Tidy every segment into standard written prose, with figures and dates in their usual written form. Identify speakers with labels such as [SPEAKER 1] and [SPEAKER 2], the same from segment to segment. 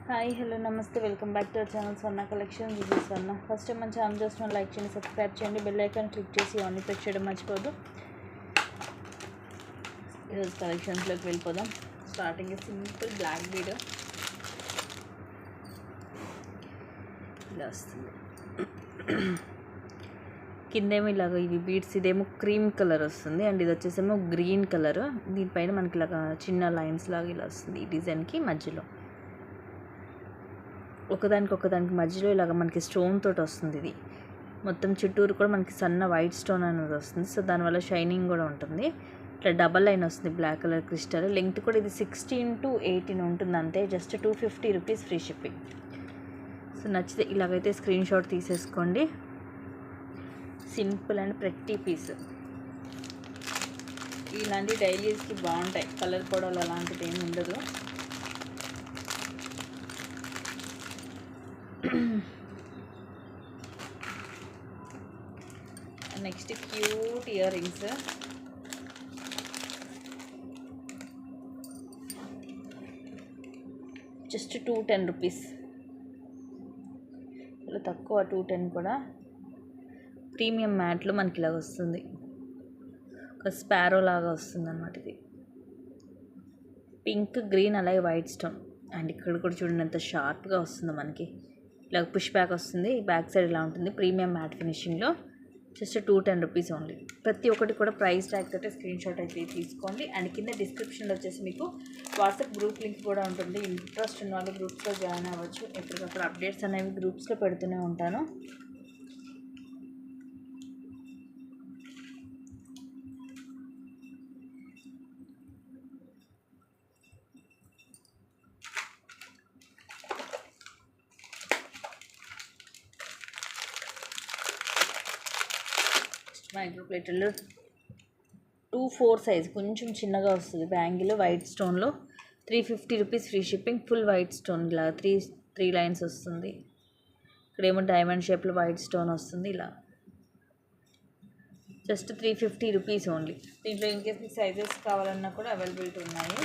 [SPEAKER 1] Hi hello నమస్తే welcome back to our channel Swarna collection. This is Swarna. First time మన channel చూసిన like చేయండి, subscribe చేయండి, bell icon click చేసి on press చేయడం మర్చిపోదు. ఈరోజు కలెక్షన్స్లోకి వెళ్ళిపోదాం. స్టార్టింగ్ సింపుల్ బ్లాక్ బీడ్ ఇలా వస్తుంది. కిందేమో ఇలాగ ఇవి బీడ్స్, ఇదేమో క్రీమ్ కలర్ వస్తుంది అండ్ ఇది వచ్చేసేమో గ్రీన్ కలర్. దీనిపైన మనకి ఇలాగ చిన్న లైన్స్ లాగా ఇలా వస్తుంది ఈ డిజైన్కి. మధ్యలో ఒకదానికి మధ్యలో ఇలాగ మనకి స్టోన్ తోటి వస్తుంది. ఇది మొత్తం చుట్టూరు కూడా మనకి సన్న వైట్ స్టోన్ అనేది వస్తుంది. సో దానివల్ల షైనింగ్ కూడా ఉంటుంది. ఇట్లా డబల్ లైన్ వస్తుంది బ్లాక్ కలర్ క్రిస్టల్. లెంగ్త్ కూడా ఇది 16 to 18 ఉంటుంది అంతే. Just 250 rupees free shipping. So నచ్చితే ఇలాగైతే స్క్రీన్ షాట్ తీసేసుకోండి. Simple and pretty piece. ఇలాంటి డైలీస్కి బాగుంటాయి. కలర్ పొడవలు అలాంటిది ఏమి ఉండదు. Next cute earrings. Just 210 rupees. ఇలా తక్కువ 210 కూడా. ప్రీమియం మ్యాట్లో మనకి ఇలాగ వస్తుంది. ఒక స్పారో లాగా వస్తుంది అన్నమాట. ఇది పింక్, గ్రీన్, అలాగే వైట్ స్టోన్. అండ్ ఇక్కడ కూడా చూడండి ఎంత షార్ప్గా వస్తుందో మనకి. ఇలా పుష్ బ్యాక్ వస్తుంది. బ్యాక్ సైడ్ ఇలా ఉంటుంది. ప్రీమియం మ్యాట్ ఫినిషింగ్లో. Just 210 rupees only. ప్రతి ఒక్కటి కూడా ప్రైస్ ట్యాగ్ తోటి స్క్రీన్ షాట్ అయితే తీసుకోండి. అండ్ కింద డిస్క్రిప్షన్లో వచ్చేసి మీకు వాట్సాప్ గ్రూప్ లింక్ కూడా ఉంటుంది. ఇంట్రెస్ట్ ఉన్న వాళ్ళు గ్రూప్స్లో జాయిన్ అవ్వచ్చు. ఎప్పటికప్పుడు అప్డేట్స్ అనేవి గ్రూప్స్లో పెడుతూనే ఉంటాను. మైక్రో ప్లేటర్లో 2/4 సైజ్ కొంచెం చిన్నగా వస్తుంది. బ్యాంగిల్ వైట్ స్టోన్లో 350 rupees free shipping. Full white stone ఇలా త్రీ లైన్స్ వస్తుంది. ఇక్కడేమో డైమండ్ షేప్లో వైట్ స్టోన్ వస్తుంది. ఇలా జస్ట్ 350 రూపీస్ ఓన్లీ. దీంట్లో ఇన్కేస్ మీకు సైజెస్ కావాలన్నా కూడా అవైలబిలిటీ ఉన్నాయి.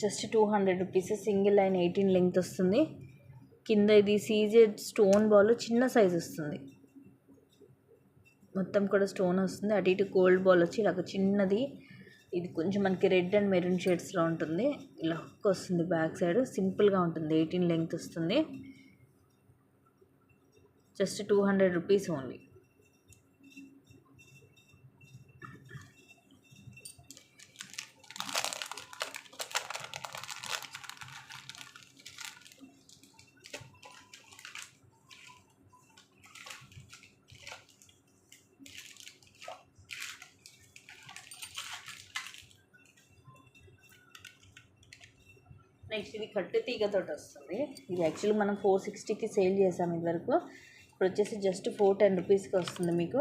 [SPEAKER 1] Just 200 rupees. Single line 18 length వస్తుంది. కింద ఇది సీజెడ్ స్టోన్ బాల్ చిన్న సైజ్ వస్తుంది. మొత్తం కూడా స్టోన్ వస్తుంది. అటు ఇటు గోల్డ్ బాల్ వచ్చి ఇలాగ చిన్నది. ఇది కొంచెం మనకి రెడ్ అండ్ మెరూన్ షేడ్స్లో ఉంటుంది. ఇలా హుక్ వస్తుంది బ్యాక్ సైడ్. సింపుల్గా ఉంటుంది. 18 లెంగ్త్ వస్తుంది. Just 200 rupees only. నెక్స్ట్ ఇది కట్టు తీగతో వస్తుంది. ఇది యాక్చువల్లీ మనం 460కి సేల్ చేసాము ఇదివరకు. ఇప్పుడు వచ్చేసి జస్ట్ 410 రూపీస్కి వస్తుంది మీకు.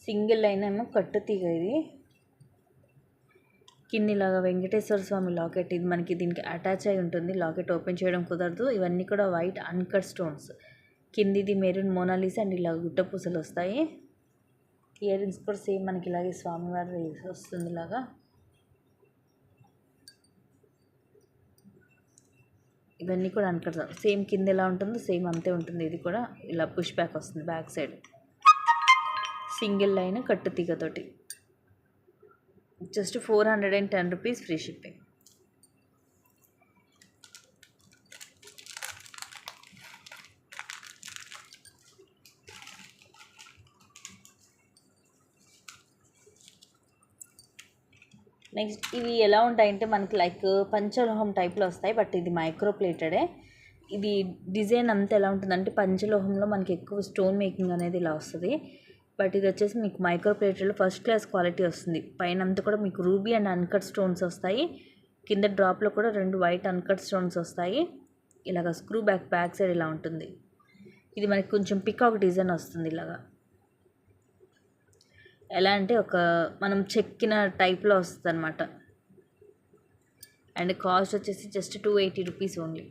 [SPEAKER 1] సింగిల్ లైన్ ఏమో కట్టు తీగ. ఇది కిందిలాగా వెంకటేశ్వర స్వామి లాకెట్. ఇది మనకి దీనికి అటాచ్ అయి ఉంటుంది. లాకెట్ ఓపెన్ చేయడం కుదరదు. ఇవన్నీ కూడా వైట్ అన్కట్ స్టోన్స్. కిందిది మెరూన్ మోనాలిసా అండ్ ఇలా గుట్టపూసలు వస్తాయి. ఇయర్ రింగ్స్ కూడా సేమ్ మనకి ఇలాగే స్వామివారి వస్తుంది. ఇలాగా ఇవన్నీ కూడా అన్కట్ సేమ్ కింద ఎలా ఉంటుందో సేమ్ అంతే ఉంటుంది. ఇది కూడా ఇలా పుష్ బ్యాక్ వస్తుంది బ్యాక్ సైడ్. సింగిల్ లైన్ కట్టు తీగతోటి. Just 410 rupees free shipping. Next ఇవి ఎలా ఉంటాయంటే మనకి లైక్ పంచలోహం టైప్లో వస్తాయి. బట్ ఇది మైక్రో ప్లేటెడే. ఇది డిజైన్ అంతా ఎలా ఉంటుందంటే పంచలోహంలో మనకి ఎక్కువ స్టోన్ మేకింగ్ అనేది ఇలా వస్తుంది. బట్ ఇది వచ్చేసి మీకు మైక్రో ప్లేటెడ్లో ఫస్ట్ క్లాస్ క్వాలిటీ వస్తుంది. పైన అంతా కూడా మీకు రూబీ అండ్ అన్కట్ స్టోన్స్ వస్తాయి. కింద డ్రాప్లో కూడా 2 వైట్ అన్కట్ స్టోన్స్ వస్తాయి. ఇలాగ స్క్రూ బ్యాక్ సైడ్ ఇలా ఉంటుంది. ఇది మనకి కొంచెం పికాక్ డిజైన్ వస్తుంది ఇలాగా. ఎలా అంటే ఒక మనం చెక్కిన టైప్లో వస్తుంది అనమాట. అండ్ కాస్ట్ వచ్చేసి just 280 rupees only.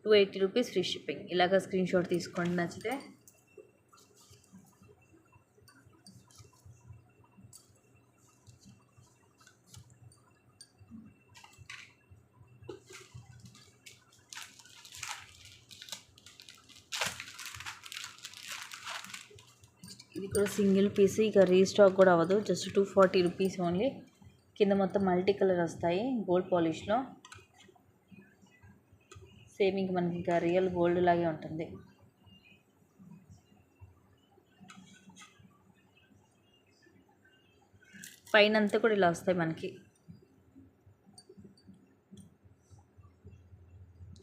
[SPEAKER 1] 280 rupees free shipping. ఇలాగ స్క్రీన్ షాట్ తీసుకోండి నచ్చితే. ఇది కూడా సింగిల్ పీస్, ఇక రీస్టాక్ కూడా అవ్వదు. Just 240 rupees only. కింద మొత్తం మల్టీ కలర్ వస్తాయి గోల్డ్ పాలిష్లో. సేమ్ ఇంక మనకి ఇంకా రియల్ గోల్డ్ లాగే ఉంటుంది. పైన అంతా కూడా ఇలా వస్తాయి మనకి.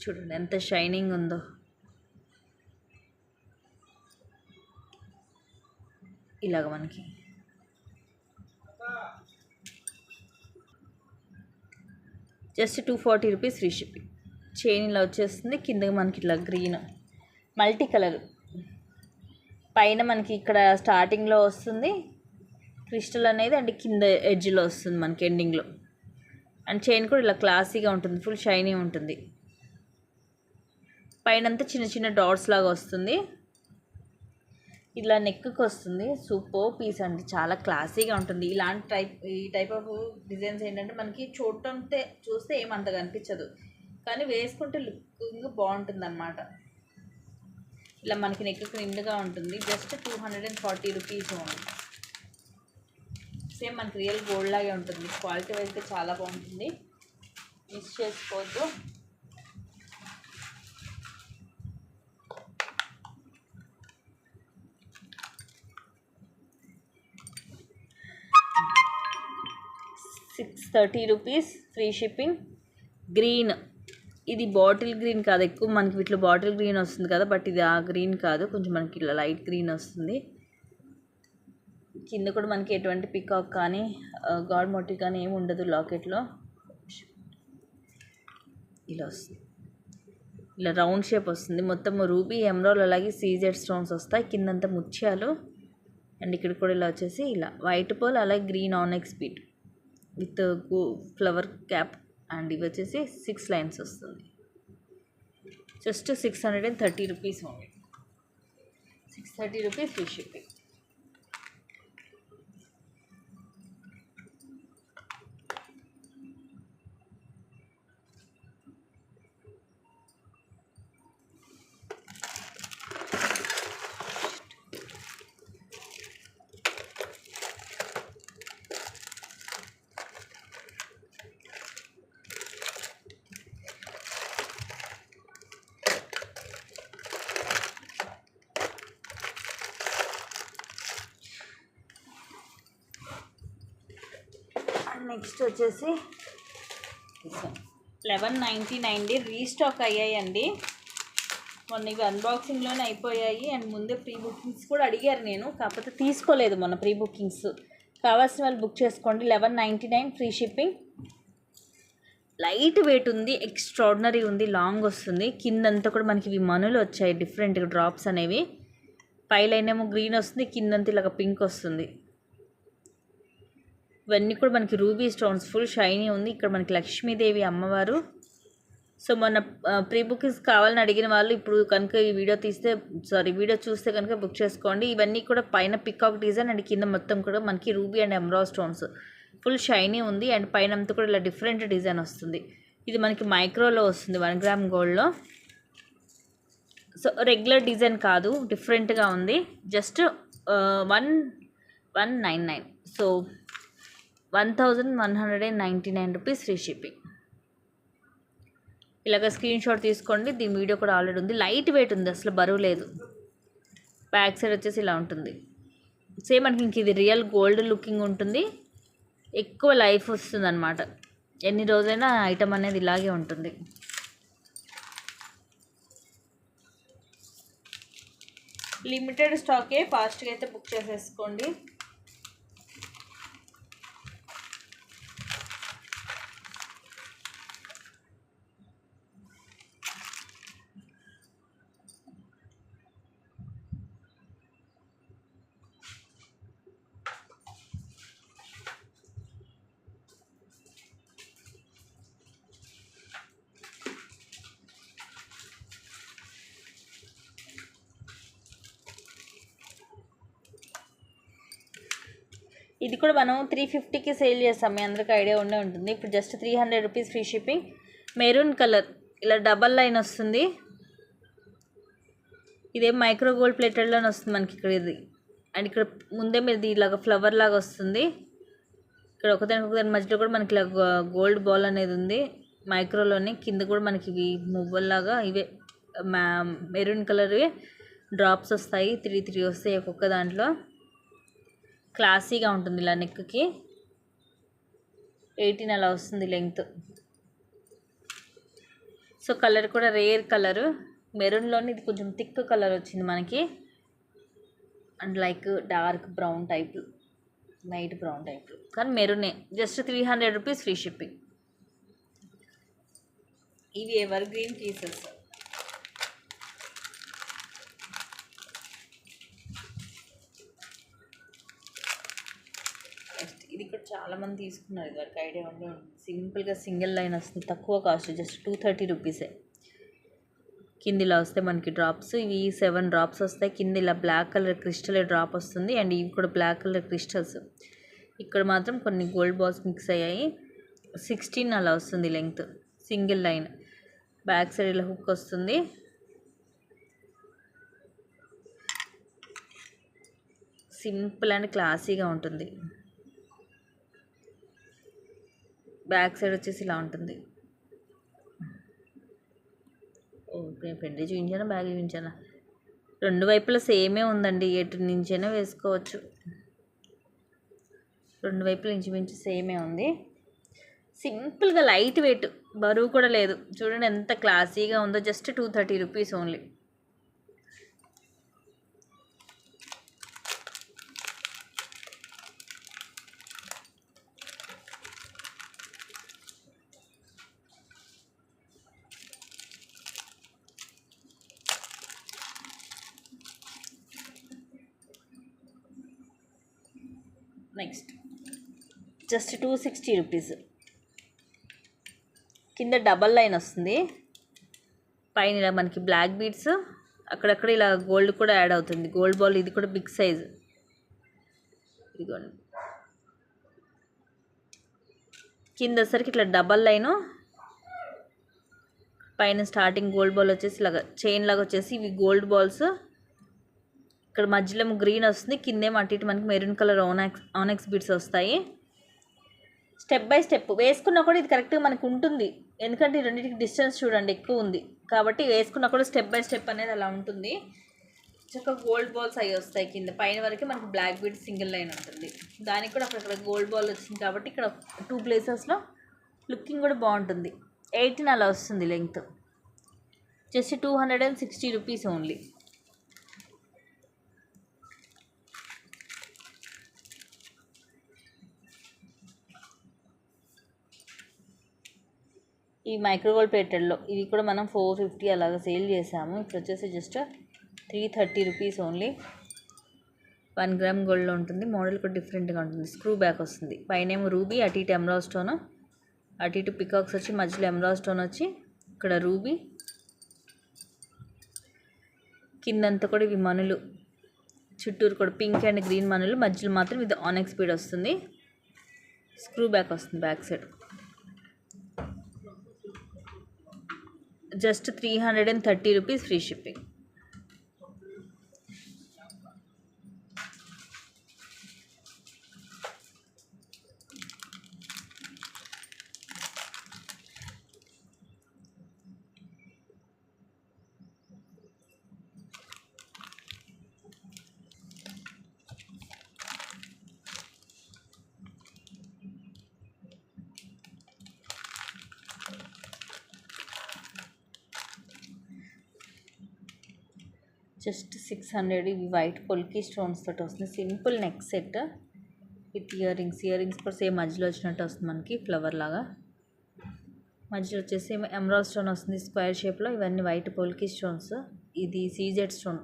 [SPEAKER 1] చూడండి ఎంత షైనింగ్ ఉందో. ఇలాగ మనకి just 240 rupees free shipping. Chain ఇలా వచ్చేస్తుంది. కింద మనకి ఇట్లా గ్రీన్ మల్టీ కలర్, పైన మనకి ఇక్కడ స్టార్టింగ్లో వస్తుంది క్రిస్టల్ అనేది, అండ్ కింద ఎడ్జ్లో వస్తుంది మనకి ఎండింగ్లో. అండ్ చైన్ కూడా ఇలా క్లాసీగా ఉంటుంది, ఫుల్ షైనీ ఉంటుంది. పైన అంతా చిన్న చిన్న డాట్స్ లాగా వస్తుంది. ఇలా నెక్కి వస్తుంది. సూపర్ పీస్ అండి, చాలా క్లాసీగా ఉంటుంది. ఈ టైప్ ఆఫ్ డిజైన్స్ ఏంటంటే మనకి చూస్తే ఏమంతగా అనిపించదు, కానీ వేసుకుంటే లుకింగ్ బాగుంటుంది అనమాట. ఇలా మనకి నెక్ నిండుగా ఉంటుంది. Just 240 rupees only. సేమ్ మనకి రియల్ గోల్డ్ లాగే ఉంటుంది. క్వాలిటీ అయితే చాలా బాగుంటుంది, మిస్ చేసుకోవద్దు. $630 రూపీస్ ఫ్రీ షిప్పింగ్. గ్రీన్, ఇది బాటిల్ గ్రీన్ కాదు, ఎక్కువ మనకి వీటిలో బాటిల్ గ్రీన్ వస్తుంది కదా, బట్ ఇది ఆ గ్రీన్ కాదు, కొంచెం మనకి ఇలా లైట్ గ్రీన్ వస్తుంది. కింద కూడా మనకి ఎటువంటి పికాక్ కానీ గాడ్ మోటివ్ కానీ ఏమి ఉండదు లాకెట్లో. ఇలా వస్తుంది, ఇలా రౌండ్ షేప్ వస్తుంది. మొత్తం రూబీ ఎమరాల్డ్ అలాగే సీజెడ్ స్టోన్స్ వస్తాయి. కిందంతా ముత్యాలు. అండ్ ఇక్కడ కూడా ఇలా వచ్చేసి ఇలా వైట్ పోల్ అలాగే green onyx bead with flower cap. And ఇవి వచ్చేసి 6 లైన్స్ వస్తుంది. Just 630 rupees only. 630 rupees free shipping. Next వచ్చేసి 1199 రీస్టాక్ అయ్యాయండి. మొన్న ఇవి అన్బాక్సింగ్లోనే అయిపోయాయి. అండ్ ముందే ప్రీ బుకింగ్స్ కూడా అడిగారు, నేను కాకపోతే తీసుకోలేదు మొన్న ప్రీ బుకింగ్స్. కావాల్సిన వాళ్ళు బుక్ చేసుకోండి. 1199 ఫ్రీ షిప్పింగ్. లైట్ వెయిట్ ఉంది, ఎక్స్ట్రాడినరీ ఉంది, లాంగ్ వస్తుంది. కిందంతా కూడా మనకి ఇవి మనులు వచ్చాయి, డిఫరెంట్ డ్రాప్స్ అనేవి. పై లైన్ ఏమో గ్రీన్ వస్తుంది, కిందంతా ఇలాగ పింక్ వస్తుంది. ఇవన్నీ కూడా మనకి రూబీ స్టోన్స్, ఫుల్ షైనీ ఉంది. ఇక్కడ మనకి లక్ష్మీదేవి అమ్మవారు. సో మొన్న ప్రీ బుకింగ్స్ కావాలని అడిగిన వాళ్ళు ఇప్పుడు కనుక ఈ వీడియో చూస్తే కనుక బుక్ చేసుకోండి. ఇవన్నీ కూడా పైన పికాక్ డిజైన్ అండ్ కింద మొత్తం కూడా మనకి ruby and emerald stones, full shiny ఉంది. అండ్ పైన అంతా కూడా ఇలా డిఫరెంట్ డిజైన్ వస్తుంది. ఇది మనకి మైక్రోలో వస్తుంది, 1 గ్రామ్ గోల్డ్లో. సో రెగ్యులర్ డిజైన్ కాదు, డిఫరెంట్గా ఉంది. Just 1199. So 1199 rupees free shipping. ఇలాగ స్క్రీన్ షాట్ తీసుకోండి. దీని వీడియో కూడా ఆల్రెడీ ఉంది. లైట్ వెయిట్ ఉంది, అసలు బరువు లేదు. బ్యాక్ సైడ్ వచ్చేసి ఇలా ఉంటుంది. సేమ్ మనకి ఇంక ఇది రియల్ గోల్డ్ లుకింగ్ ఉంటుంది, ఎక్కువ లైఫ్ వస్తుంది అనమాట. ఎన్ని రోజైనా ఐటమ్ అనేది ఇలాగే ఉంటుంది. లిమిటెడ్ స్టాకే, ఫాస్ట్గా అయితే బుక్ చేసేసుకోండి. ఇది కూడా మనం 350కి సేల్ చేస్తాం, మీ అందరికీ ఐడియా ఉండే ఉంటుంది. ఇప్పుడు just 300 rupees free shipping. Maroon colour ఇలా డబల్ లైన్ వస్తుంది. ఇదే మైక్రో గోల్డ్ ప్లేటెడ్లోనే వస్తుంది మనకి ఇక్కడ ఇది. అండ్ ఇక్కడ ముందే మీది ఇలాగ ఫ్లవర్ లాగా వస్తుంది. ఇక్కడ ఒకదాని మధ్యలో కూడా మనకి ఇలా గోల్డ్ బాల్ అనేది ఉంది మైక్రోలోని. కింద కూడా మనకి ఇవి మువ్వల్లాగా ఇవే మెరూన్ కలర్ డ్రాప్స్ వస్తాయి. 3 వస్తాయి ఒక్కొక్క దాంట్లో. క్లాసీగా ఉంటుంది ఇలా నెక్కి. 18 అలా వస్తుంది లెంగ్త్. సో కలర్ కూడా రేర్ కలరు, మెరూన్లోని ఇది కొంచెం థిక్ కలర్ వచ్చింది మనకి. And like dark brown type, light brown type, కానీ మెరూనే. Just 300 rupees free shipping. ఇవి ఎవర్ గ్రీన్ పీసెస్. ఇది కూడా చాలామంది తీసుకున్నారు, ఇది వరకు ఐడియా ఉండే ఉంటుంది. సింపుల్గా సింగిల్ లైన్ వస్తుంది, తక్కువ కాస్ట్, జస్ట్ 230 రూపీసే. కింద ఇలా వస్తాయి మనకి డ్రాప్స్. ఇవి 7 డ్రాప్స్ వస్తాయి. కింద ఇలా బ్లాక్ కలర్ క్రిస్టల్ డ్రాప్ వస్తుంది. అండ్ ఇవి కూడా బ్లాక్ కలర్ క్రిస్టల్స్. ఇక్కడ మాత్రం కొన్ని గోల్డ్ బాల్స్ మిక్స్ అయ్యాయి. 16 అలా వస్తుంది length, single line. Back side ఇలా హుక్ వస్తుంది. సింపుల్ అండ్ క్లాసీగా ఉంటుంది. బ్యాక్ సైడ్ వచ్చేసి ఇలా ఉంటుంది. ఫ్రంట్ చూపించానా, బ్యాగ్ చూపించానా? రెండు వైపులా సేమే ఉందండి, ఎటు నుంచైనా వేసుకోవచ్చు. రెండు వైపులా ఇంచుమించు సేమే ఉంది. సింపుల్గా లైట్ వెయిట్, బరువు కూడా లేదు. చూడండి ఎంత క్లాసీగా ఉందో. Just 230 rupees only. Next just 260 rupees. కింద డబల్ లైన్ వస్తుంది. పైన ఇలా మనకి బ్లాక్ బీడ్స్, అక్కడక్కడ ఇలా గోల్డ్ కూడా యాడ్ అవుతుంది. గోల్డ్ బాల్ ఇది కూడా బిగ్ సైజ్. ఇదిగోండి కింద సరికి ఇట్లా డబల్ లైను, పైన స్టార్టింగ్ గోల్డ్ బాల్ వచ్చేసి ఇలాగా చైన్ లాగా వచ్చేసి ఇవి గోల్డ్ బాల్స్. ఇక్కడ మధ్యలో గ్రీన్ వస్తుంది, కిందేమో అటు ఇటు మనకి మెరూన్ కలర్ ఆనెక్స్ బీడ్స్ వస్తాయి. స్టెప్ బై స్టెప్ వేసుకున్నా కూడా ఇది కరెక్ట్గా మనకు ఉంటుంది, ఎందుకంటే ఈ రెండింటికి డిస్టెన్స్ చూడండి ఎక్కువ ఉంది కాబట్టి వేసుకున్నా కూడా స్టెప్ బై స్టెప్ అనేది అలా ఉంటుంది. చక్కగా గోల్డ్ బాల్స్ అవి వస్తాయి. కింద పైన వరకు మనకి బ్లాక్ బీడ్ సింగిల్ లైన్ ఉంటుంది. దానికి కూడా అక్కడ గోల్డ్ బాల్ వచ్చింది కాబట్టి ఇక్కడ 2 ప్లేసెస్లో లుకింగ్ కూడా బాగుంటుంది. 18 అలా వస్తుంది లెంగ్త్. Just 260 rupees only. ఈ మైక్రోవేవ్ ప్లేటెడ్లో ఇవి కూడా మనం 450 అలాగా సేల్ చేసాము. ఇప్పుడు వచ్చేసి జస్ట్ 330 రూపీస్ ఓన్లీ. 1 గ్రామ్ గోల్డ్లో ఉంటుంది. మోడల్ కూడా డిఫరెంట్గా ఉంటుంది. స్క్రూ బ్యాక్ వస్తుంది. పైన ఏమో రూబీ, అటు ఇటు ఎమరాల్డ్ స్టోన్, అటు ఇటు పికాక్స్ వచ్చి మధ్యలో ఎమరాల్డ్ స్టోన్ వచ్చి ఇక్కడ రూబీ. కిందంతా కూడా ఇవి మనులు, చుట్టూరు కూడా పింక్ అండ్ గ్రీన్ మనులు, మధ్యలో మాత్రం ఇది ఆనెక్స్ బీడ్ వస్తుంది. స్క్రూ బ్యాక్ వస్తుంది back side. Just 330 rupees free shipping. Just 600. ఇవి వైట్ పొల్కీ స్టోన్స్ తోటి వస్తుంది. Simple neck set with ear rings. Ear rings కూడా సేమ్ మధ్యలో వచ్చినట్టు వస్తుంది మనకి ఫ్లవర్ లాగా. మధ్యలో వచ్చేసి ఎమరాల్డ్ స్టోన్ వస్తుంది స్క్వేర్ షేప్లో. ఇవన్నీ వైట్ పొల్కీ స్టోన్స్. ఇది సీజెడ్ స్టోన్.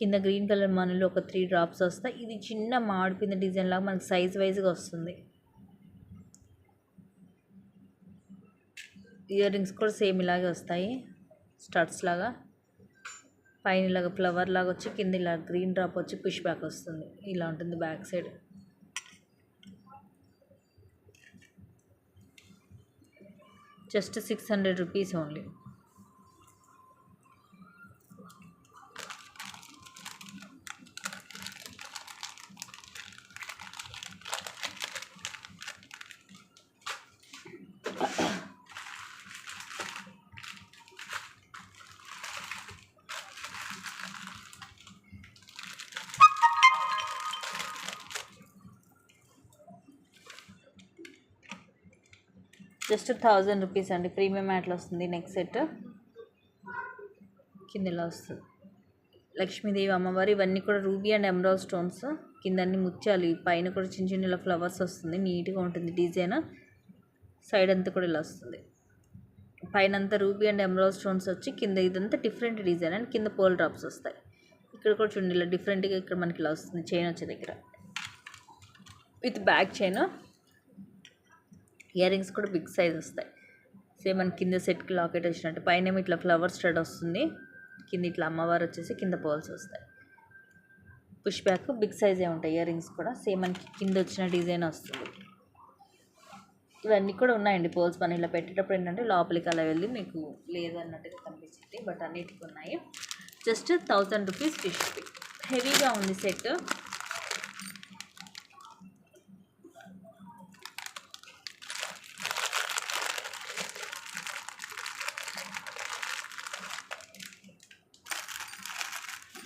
[SPEAKER 1] కింద గ్రీన్ కలర్ మనలో ఒక 3 డ్రాప్స్ వస్తాయి. ఇది చిన్న మాడిపోయిన డిజైన్ లాగా మనకి సైజ్ వైజ్గా వస్తుంది. ఇయర్ రింగ్స్ కూడా సేమ్ ఇలాగే వస్తాయి, స్టడ్స్ లాగా. పైన ఇలాగ ఫ్లవర్ లాగా వచ్చి కింద ఇలా గ్రీన్ డ్రాప్ వచ్చి పుష్ బ్యాక్ వస్తుంది. ఇలా ఉంటుంది back side. Just 600 rupees only. Just 1000 rupees అండి. ప్రీమియం మ్యాట్లో వస్తుంది. నెక్స్ట్ సెట్ కింద ఇలా వస్తుంది. లక్ష్మీదేవి అమ్మవారు. ఇవన్నీ కూడా రూబీ అండ్ ఎమరాల్డ్ స్టోన్స్. కింద అన్ని ముత్యాలు, పైన కూడా చిన్న చిన్న ఇలా ఫ్లవర్స్ వస్తుంది. నీట్గా ఉంటుంది డిజైన్. సైడ్ అంతా కూడా ఇలా వస్తుంది. పైన అంతా రూబీ అండ్ ఎమరాల్డ్ స్టోన్స్ వచ్చి కింద ఇదంతా డిఫరెంట్ డిజైన్ అండ్ కింద పోల్ డ్రాప్స్ వస్తాయి. ఇక్కడ కూడా చూడండి ఇలా డిఫరెంట్గా ఇక్కడ మనకి ఇలా వస్తుంది. చైన్ వచ్చే దగ్గర with back chain. Ear rings కూడా బిగ్ సైజ్ వస్తాయి. సేమ్ మన కింద సెట్కి లాకెట్ వచ్చినట్టు. పైన ఇట్లా ఫ్లవర్ స్టడ్ వస్తుంది. కింద ఇట్లా అమ్మవారు వచ్చేసి కింద పర్ల్స్ వస్తాయి. పుష్ బ్యాక్ బిగ్ సైజే ఉంటాయి. ఇయర్ రింగ్స్ కూడా సేమ్ మనకి కింద వచ్చిన డిజైన్ వస్తుంది. ఇవన్నీ కూడా ఉన్నాయండి పర్ల్స్. మనం ఇలా పెట్టేటప్పుడు ఏంటంటే లోపలికి అలా వెళ్ళి మీకు లేదు అన్నట్టుగా కనిపించింది. బట్ అన్నిటికీ ఉన్నాయి. Just 1000 rupees free shipping. హెవీగా ఉంది సెట్.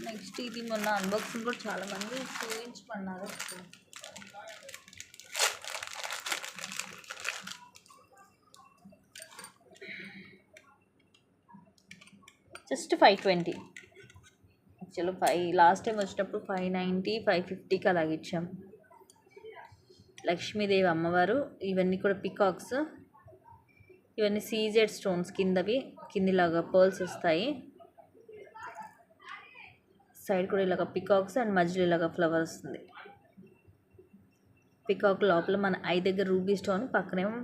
[SPEAKER 1] నెక్స్ట్ ఇది మొన్న అన్బాక్సింగ్ కూడా చాలామంది చూపించమన్నారు. జస్ట్ 520. యాక్చువల్లీ లాస్ట్ టైం వచ్చినప్పుడు 590, 550కి అలాగే ఇచ్చాం. లక్ష్మీదేవి అమ్మవారు. ఇవన్నీ కూడా పికాక్స్. ఇవన్నీ సీజెడ్ స్టోన్స్ కిందవి. కిందిలాగా పర్ల్స్ వస్తాయి. సైడ్ కూడా ఇలాగ పికాక్స్ అండ్ మధ్యలో ఇలాగ ఫ్లవర్ వస్తుంది. పికాక్ లోపల మన ఐ దగ్గర రూబీ స్టోన్, పక్కనేమో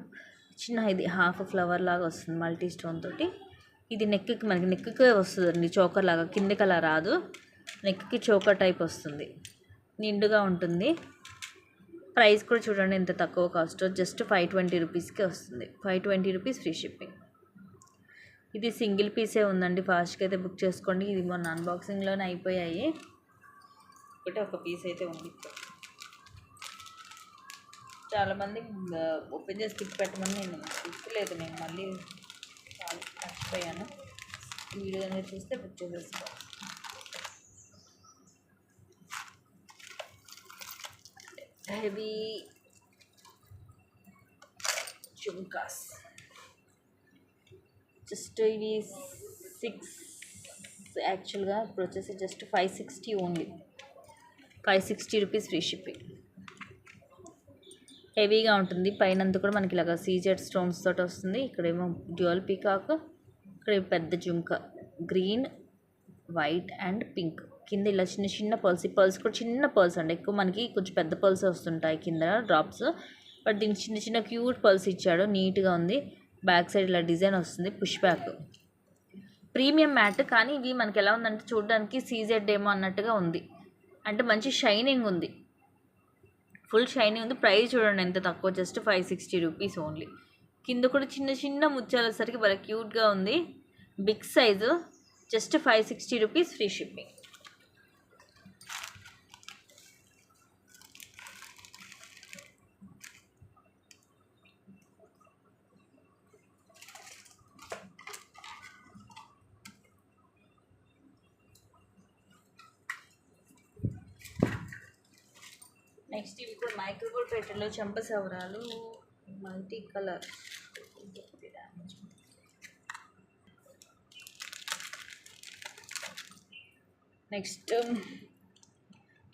[SPEAKER 1] చిన్న ఇది హాఫ్ ఫ్లవర్ లాగా వస్తుంది మల్టీ స్టోన్ తోటి. ఇది నెక్కి మనకి నెక్కి వస్తుందండి చోకర్ లాగా. కిందకి అలా రాదు. నెక్కి చోకర్ టైప్ వస్తుంది. నిండుగా ఉంటుంది. ప్రైస్ కూడా చూడండి ఎంత తక్కువ కాస్ట్. జస్ట్ 520 రూపీస్కి వస్తుంది. 520 రూపీస్ ఫ్రీ షిప్పింగ్. ఇది సింగిల్ పీసే ఉందండి. ఫాస్ట్గా అయితే బుక్ చేసుకోండి. ఇది మొన్న అన్బాక్సింగ్లోనే అయిపోయాయి. ఒకటే ఒక పీస్ అయితే ఉంది. చాలామంది ఓపెన్ చేసి పిక్ పెట్టమని నేను పిక్కలేదు. నేను మళ్ళీ చాలా మర్చిపోయాను. ఈ వీడియో అనేది చూస్తే బుక్ చేసేసుకోవాలి. హెవీ చుమ్కాస్. జస్ట్ ఇవి 6 యాక్చువల్గా ఇప్పుడు వచ్చేసి just 560 only. 560 rupees free shipping. హెవీగా ఉంటుంది. పైనంతా కూడా మనకి ఇలాగ సీజెడ్ స్టోన్స్ తోటి వస్తుంది. ఇక్కడేమో డ్యూయల్ పీకాక్. ఇక్కడ పెద్ద జుంకా గ్రీన్, వైట్ అండ్ పింక్. కింద ఇలా చిన్న చిన్న పర్ల్స్. ఈ పర్ల్స్ కూడా చిన్న పర్ల్స్ అండి. ఎక్కువ మనకి కొంచెం పెద్ద పర్ల్స్ వస్తుంటాయి కింద డ్రాప్స్. బట్ దీనికి చిన్న చిన్న క్యూట్ పర్ల్స్ ఇచ్చాడు. నీట్గా ఉంది. బ్యాక్ సైడ్ ఇలా డిజైన్ వస్తుంది. Push back. Premium matte. కానీ ఇవి మనకి ఎలా ఉందంటే చూడడానికి సీజెడ్ ఏమో అన్నట్టుగా ఉంది. అంటే మంచి షైనింగ్ ఉంది. ఫుల్ షైనింగ్ ఉంది. ప్రైస్ చూడండి ఎంత తక్కువ. Just 560 rupees only. కింద కూడా చిన్న చిన్న ముత్యాలు వచ్చేసరికి బాగా క్యూట్గా ఉంది. Big size. Just 560 rupees free shipping. Next ఇవి కూడా మైక్రోగోల్డ్ ప్లేటర్లో చెంపసవరాలు multi colour. Next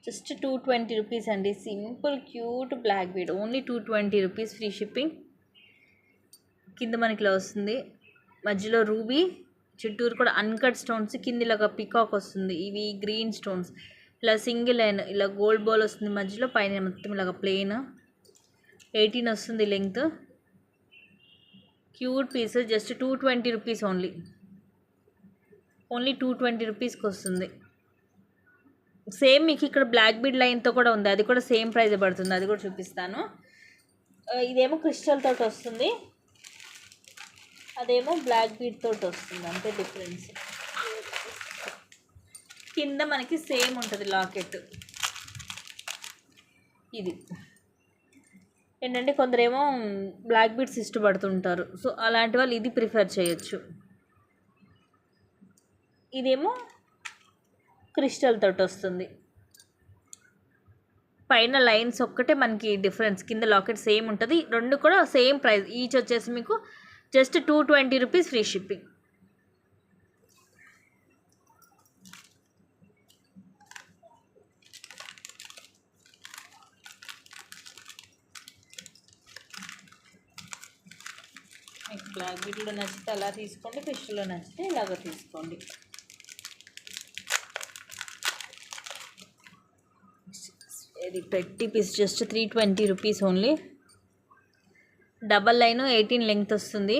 [SPEAKER 1] just 220 rupees అండి. Simple cute black bead. Only 220 rupees free shipping. కింద మనకి ఇలా వస్తుంది. మధ్యలో రూబీ, చుట్టూరు కూడా అన్కట్ స్టోన్స్. కింద ఇలాగ పికాక్ వస్తుంది. ఇవి గ్రీన్ స్టోన్స్. ఇలా సింగిల్ లైన్ ఇలా గోల్డ్ బాల్ వస్తుంది మధ్యలో. పైన మొత్తం ఇలాగ ప్లెయిన్. 18 వస్తుంది length. Cute piece. Just 220 rupees only. 220 రూపీస్కి వస్తుంది. సేమ్ మీకు ఇక్కడ బ్లాక్ బీడ్ లైన్తో కూడా ఉంది. అది కూడా సేమ్ ప్రైస్ పడుతుంది. అది కూడా చూపిస్తాను. ఇదేమో క్రిస్టల్ తోటి వస్తుంది. అదేమో బ్లాక్ బీడ్ తోటి వస్తుంది, అంతే డిఫరెన్స్. కింద మనకి సేమ్ ఉంటుంది లాకెట్. ఇది ఏంటంటే కొందరేమో బ్లాక్ బీడ్స్ ఇష్టపడుతుంటారు, సో అలాంటి వాళ్ళు ఇది ప్రిఫర్ చేయొచ్చు. ఇదేమో క్రిస్టల్ తోటి వస్తుంది. పైన లైన్స్ ఒక్కటే మనకి డిఫరెన్స్, కింద లాకెట్ సేమ్ ఉంటుంది. రెండు కూడా సేమ్ ప్రైస్. ఈచ్ వచ్చేసి మీకు జస్ట్ 220 రూపీస్ ఫ్రీ షిప్పింగ్. మీకు బ్లాక్ బీడ్లో నచ్చితే అలా తీసుకోండి, క్రిస్టల్లో నచ్చితే ఇలాగ తీసుకోండి. Very pretty piece, just 320 rupees only. Double line 18 length వస్తుంది.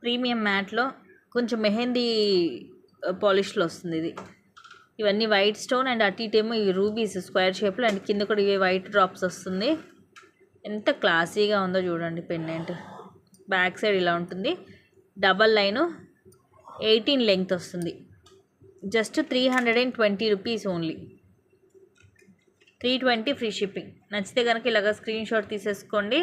[SPEAKER 1] ప్రీమియం మ్యాట్లో కొంచెం మెహందీ పాలిష్లో వస్తుంది ఇది. ఇవన్నీ వైట్ స్టోన్ అండ్ అటు ఇటేమో ఇవి రూబీస్ స్క్వేర్ షేప్లో, అండ్ కింద కూడా ఇవి వైట్ డ్రాప్స్ వస్తుంది. ఎంత క్లాసీగా ఉందో చూడండి పెండెంట్. బ్యాక్ సైడ్ ఇలా ఉంటుంది. డబల్ లైను 18 లెంగ్త్ వస్తుంది. Just 320 rupees only. 320 free shipping. నచ్చితే కనుక ఇలాగ స్క్రీన్ షాట్ తీసేసుకోండి.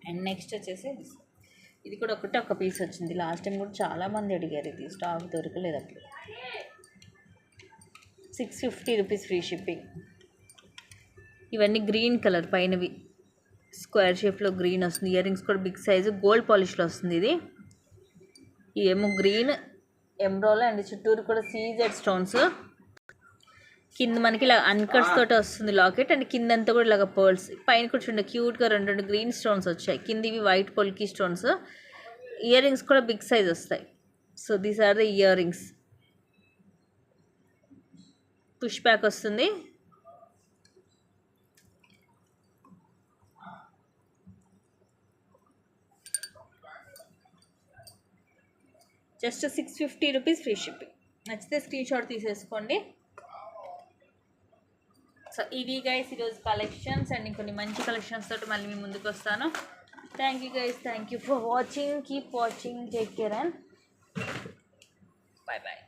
[SPEAKER 1] అండ్ నెక్స్ట్ వచ్చేసి ఇది కూడా ఒక పీస్ వచ్చింది. లాస్ట్ టైం కూడా చాలామంది అడిగారు, ఇది స్టాక్ దొరకలేదు అప్పుడు. 650 రూపీస్ ఫ్రీ షిప్పింగ్. ఇవన్నీ గ్రీన్ కలర్ పైనవి స్క్వేర్ షేప్లో గ్రీన్ వస్తుంది. ఇయర్ రింగ్స్ కూడా బిగ్ సైజు గోల్డ్ పాలిష్లో వస్తుంది ఇది. ఇవేమో గ్రీన్ ఎమ్రాల్ అండ్ చుట్టూరు కూడా సీజెడ్ స్టోన్స్. కింద మనకి ఇలా అన్కట్స్ తోటి వస్తుంది లాకెట్, అండ్ కిందంతా కూడా ఇలాగ పర్ల్స్. పైన కూడా చూడండి క్యూట్గా రెండు గ్రీన్ స్టోన్స్ వచ్చాయి. కింద ఇవి white polki stones. Earrings కూడా బిగ్ సైజ్ వస్తాయి. So these are the earrings. Push back వస్తుంది. Just 650 rupees free shipping. నచ్చితే స్క్రీన్ షాట్ తీసేసుకోండి. సో ఇవి గైస్ ఈరోజు కలెక్షన్స్, అండ్ ఇంకొన్ని మంచి కలెక్షన్స్ తోటి మళ్ళీ మీ ముందుకు వస్తాను. Thank you guys, thank you for watching. Keep watching, take care and bye bye.